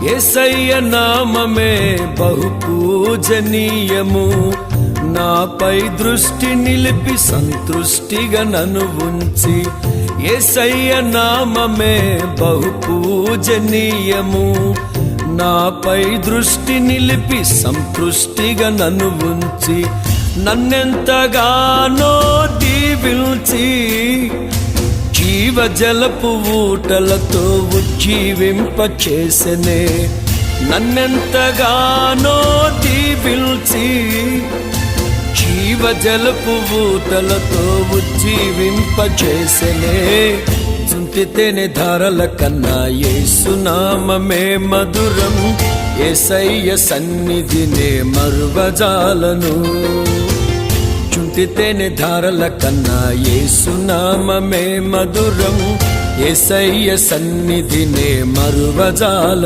యేసయ్య నామమే బహు పూజనీయము, నాపై దృష్టి నిలిపి సంతృష్టిగా నన్ను ఉంచి. యేసయ్య నామమే బహు పూజనీయము, నాపై దృష్టి నిలిపి సంతృష్టిగా నన్ను ఉంచి. నన్నెంతగానో దీవించి జీవజలపు ఊటలతో ఉజ్జీవింపచేసెనే. నన్నెంతగానో దీవించి జీవజలపు ఊటలతో ఉజ్జీవింపచేసెనే. చుంటితేనే ధారల కన్నా యేసునామమే మధురం, యేసయ్య సన్నిధినే మరువజాలను. చుంటితేనే ధారల కన్నా యేసునామమే మధురం, యేసయ్య సన్నిధినే మరువజాలను.